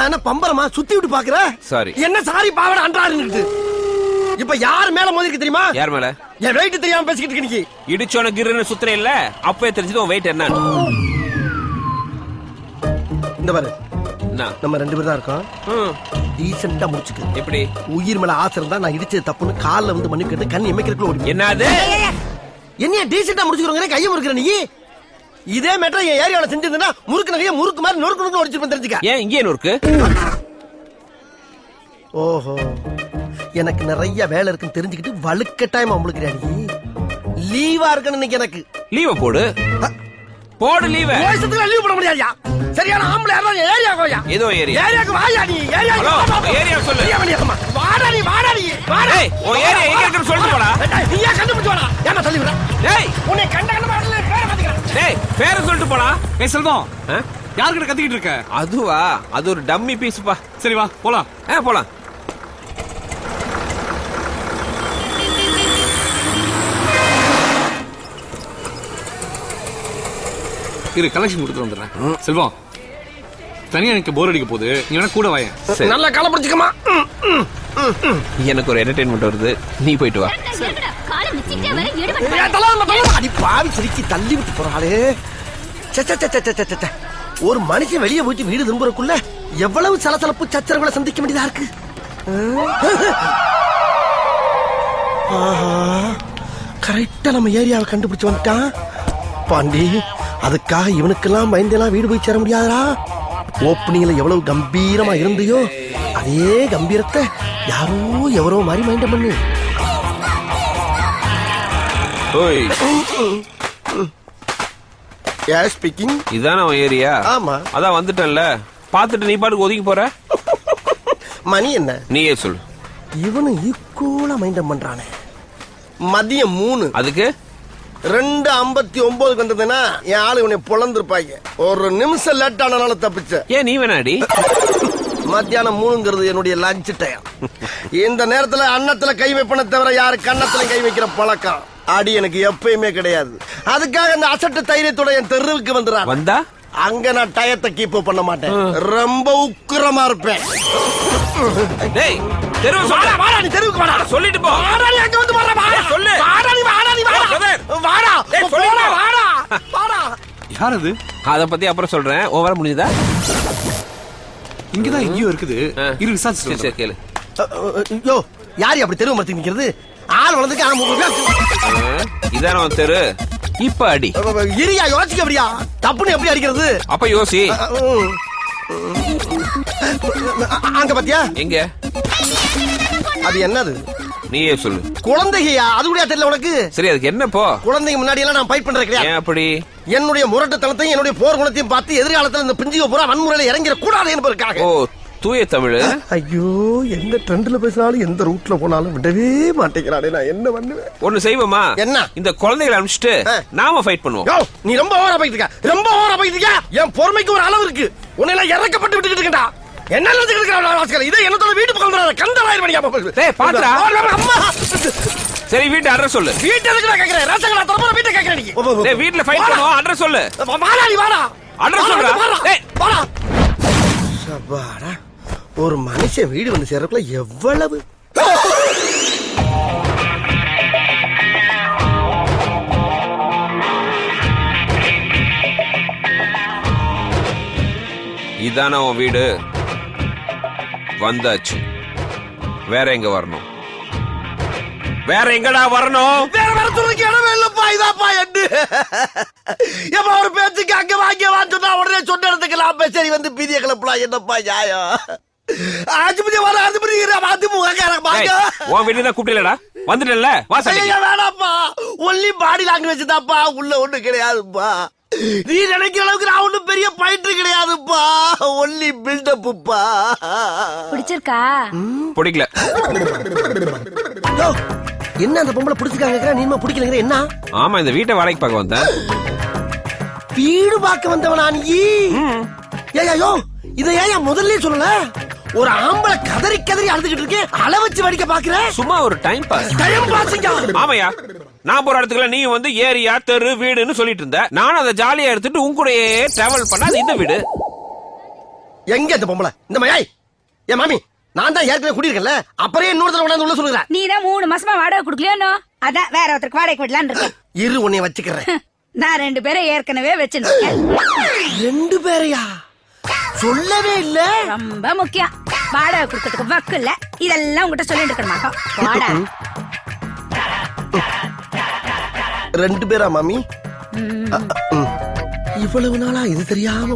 நான் என்ன பம்பரமா சுத்தி விட்டு பாக்குற? சாரி. என்ன சாரி பாவட அன்றாருன்னு. இப்ப யார் மேல மோதிருக்கு தெரியுமா? யார் மேல? என் வெயிட் தெரியாம பேசிக்கிட்டு இருக்க நீ. இடிச்சோன கிருன்னு சுத்துற இல்ல, அப்பவே தெரிஞ்சது உன் வெயிட் என்ன. இந்த பாரு, நம்ம 2 பேர் தான் இருக்கோம். டீசெண்டா முடிச்சுக்க. எப்படி? உயிர் மேல ஆசை இருந்தா நான் இடிச்சது தப்புன்னு கால்ல வந்து மன்னிப்பு கேட்டு கண் எமைக்கிறதுக்குள்ள ஓடி. என்னது? என்னைய டீசெண்டா முடிச்சுக்கிறோங்க, கையை முறுக்குற நீ. இதே மேட்டர் என் ஏரியாவில் செஞ்சிருந்தா முறுக்கு நகைய முறுக்கு மாதிரி நொறுக்கு ஒடிச்சிருப்பேன் தெரிஞ்சுக்க. ஏன் இங்கே நொறுக்கு? ஓஹோ, எனக்கு நிறைய வேலை இருக்குன்னு தெரிஞ்சுக்கிட்டு வலுக்கட்டாயமா உங்களுக்கு நீ லீவா இருக்கணும். இன்னைக்கு எனக்கு லீவ போடு லீவ. லீவ் போட முடியாதுயா. சரியான ஆம்பளை யாரா ஏரியா கோயா? ஏதோ ஏரியாக்கு வாயா நீ. ஏரியா சொல்லு. வாடா நீ வாடா. ஏய், உன் ஏரியா எங்க இருக்குன்னு சொல்லிட்டு போடா. நீயா கண்டுபிடிச்சு வாடா. ஏமா சொல்லி விடுற? டேய், உன்னை கண்ட மாடல பேரை மாத்திக்கிறேன். டேய், பேரை சொல்லிட்டு போடா. ஏய் செல்வம், யார்கிட்ட கத்திக்கிட்டு இருக்க? அதுவா, அது ஒரு டம்மி பீஸ்ப்பா. சரி வா போலாம். போலாம். இரு, கலெக்ஷன் கொடுத்து வந்துடுறேன். செல்வம், தனியா எனக்கு போர் அடிக்க போகுது, நீ வேணா கூட வாயேன். நல்லா கால பிடிச்சுக்கமா. எனக்கு ஒரு என்டர்டெயின்மெண்ட் வருது, நீ போயிட்டு வா. பாவி சிரிக்கி தள்ளி விட்டு போறாளே. ஒரு மனுஷன் வெளியே போயிட்டு வீடு திரும்புறக்குள்ள எவ்வளவு சலசலப்பு சச்சரவுகளை சந்திக்க வேண்டியதா இருக்கு. கரெக்டா நம்ம ஏரியாவை கண்டுபிடிச்சு வந்துட்டான் பாண்டி. அதுக்காக இவனுக்கெல்லாம் பயந்தெல்லாம் வீடு போய் சேர முடியாதா? ஓப்பனிங்ல எவ்வளவு கம்பீரமா இருந்தியோ அதே கம்பீரத்தை யாரோ எவரோ மாதிரி மைண்ட் பண்ணு. இதான அவன் ஏரியா? ஆமா. அதான் வந்துட்டேன்ல, பாத்துட்டு நீ பாட்டுக்கு ஒதுங்கி போற. மணி என்ன? நீயே சொல்லு. இவனு ஈக்குவலா மைண்ட் பண்றானே. மதியம் 3. அதுக்கு 2:59 வந்ததுன்னா என் ஆளு இவனை பொழந்திருப்பாங்க. ஒரு நிமிஷம் லேட் ஆனால தப்பிச்ச. ஏன் நீ வேணாடி? மத்தியானம் 3ங்கிறது என்னுடைய லஞ்ச் டைம். இந்த நேரத்துல அன்னத்துல கை வைப்பன தவிர யாரு கன்னத்துல கை வைக்கிற பழக்கம் அடி எனக்கு எப்பயுமே கிடையாது. அதுக்காக அந்த அசட்டு தைரியத்தோட என் தெருவுக்கு வந்துடுறான். வந்தா அங்க நான் டயத்தை கீப் பண்ண மாட்டேன். ரொம்ப உக்கிரமா இருப்பேன். டேய், தெருவுக்கு வாடா. வாடா, நீ தெருவுக்கு வாடா. சொல்லிட்டு போ. வாடா, நீ அங்க வந்து வாடா. வாடா சொல்லு. வாடா நீ வாடா. வாடா. ஏய் சொல்லுடா. வாடா. வாடா. யார் அது? அத பத்தி அப்புறம் சொல்றேன். ஓவர முடிஞ்சதா? இங்கதான் எங்கேயோ இருக்குது. இரு விசாரிச்சு. சரி கேளு. யோ, யாரு அப்படி தெருவு மரத்துக்கு நிக்கிறது? ஆள் வளர்ந்துக்கு இதான உன் தெரு. இப்ப அடி. இரியா, யோசிக்க அப்படியா? தப்புன்னு எப்படி அடிக்கிறது? அப்ப யோசி. அங்க பாத்தியா? எங்க? அது என்னது? நீயே சொல்லு. குழந்தையா? அது கூட தெரியல உனக்கு? சரி, அதுக்கு என்ன போ? குழந்தைங்க முன்னாடி எல்லாம் நான் ஃபைட் பண்றேன் கிடையாது. ஏன் அப்படி? என்னுடைய முரட்டுத்தனத்தையும் என்னுடைய போர் குணத்தையும் பார்த்து எதிர்காலத்துல இந்த பிஞ்சுக பூரா வன்முறையில இறங்கிட கூடாது என்பதற்காக. ஓ, தூய தமிழ். ஐயோ, எந்த ட்ரெண்ட்ல பேசினாலும் எந்த ரூட்ல போனாலும் விடவே மாட்டேங்கிறானே. நான் என்ன பண்ணுவேன்? ஒண்ணு செய்வோமா? என்ன? இந்த குழந்தைகளை அனுப்பிச்சிட்டு நாம ஃபைட் பண்ணுவோம். யோ, நீ ரொம்ப ஓவரா போயிட்டு இருக்க. ரொம்ப ஓவரா போயிட்டு இருக்க. என் பொறுமைக்கு ஒரு அளவு இருக்கு. உன்னை எல்லாம் இறக்கப்பட்டு விட்டுட்டு இருக்கேன்டா. என்ன நினைச்சிட்டு இருக்கா? இதை என்னத்தோட வீட்டு பக்கம் கந்தலாயிரம் மணிக்கு. டேய் பாத்துடா. அம்மா. சரி, வீட்டு அட்ரஸ் சொல்லு. வீட்டு எதுக்கு நான் கேக்குறேன்? ரசங்களா தரப்போற வீட்டை கேக்குறேன் நீ. டேய், வீட்ல ஃபைட் பண்ணுவோம். அட்ரஸ் சொல்லு. வாடா நீ வாடா. அட்ரஸ் சொல்றா. டேய் வாடா. சபாடா. ஒரு மனுஷன் வீடு வந்து சேர்றதுக்குள்ள எவ்வளவு இதான உன் வீடு. வந்தாச்சு. வேற எங்க வரணும்? வேற எங்கடா வரணும்? வேற வரத்துக்கு இடமே இல்லப்பா. இதாப்பா எட்டு. எப்ப ஒரு பேச்சுக்கு அங்க வாங்கியவான்னு சொன்னா உடனே சொன்ன இடத்துக்கலாம். சரி வந்து பீதிய கிளப்பலாம். என்னப்பா நியாயம்? ஆஜிபதி வர ஆஜிபதி உன் வீடு தான் கூப்பிடலடா. வந்துட்டல. வேணாப்பா. ஒன்லி பாடி லாங்குவேஜ் தான்ப்பா. உள்ள ஒண்ணு கிடையாதுப்பா. நீ நினைக்கிற அளவுக்கு நான் ஒண்ணும் பெரிய பயிற்று கிடையாதுப்பா. ஒன்லி பில்டப்புப்பா. பிடிச்சிருக்கா? பிடிக்கல. என்ன அந்த பொம்பளை பிடிச்சிருக்காங்க? நீமா பிடிக்கலங்கிற என்ன? ஆமா, இந்த வீட்டை வாடகைக்கு பார்க்க வந்தேன். வீடு பார்க்க வந்தவனா நீ? ஏய்யோ, இத ஏன் முதல்ல சொல்லல? ஒரு ஆம்பளை கதறி கதறி அழுதுகிட்டு இருக்கே, அள வச்சு வடிக்க பாக்குற? சும்மா ஒரு டைம் பாஸ். டைம் பாஸ்ங்க. ஆமையா, நான் போற இடத்துக்குள்ள நீ வந்து ஏரியா தெரு வீடுன்னு சொல்லிட்டு இருந்த. நானும் அதை ஜாலியா எடுத்துட்டு உன் கூடயே டிராவல் பண்ண. அது இந்த வீடு. எங்க இந்த பொம்பளை இந்த மயாய் ஏன் மாமி நான் தான் ஏற்கனவே குடியிருக்கேன்ல அப்புறம் இன்னொருத்தர கொண்டாந்து உள்ள சொல்லுறேன். நீ தான் 3 மாசமா வாடகை குடுக்கலையோ, அதான் வேற ஒருத்தருக்கு வாடகை விடலான்னு இருக்கேன். இரு உன்னை வச்சுக்கிறேன். நான் 2 பேரை ஏற்கனவே வச்சிருக்கேன். 2 பேரையா? சொல்லவே இல்ல. ரொம்ப முக்கியம். வாடகை கொடுக்கறதுக்கு வக்கு இல்ல. இதெல்லாம் உங்ககிட்ட சொல்லிட்டு இருக்க மாட்டோம். வாடா. 2 பேரா மாமி? இவ்வளவு நாளா இது தெரியாம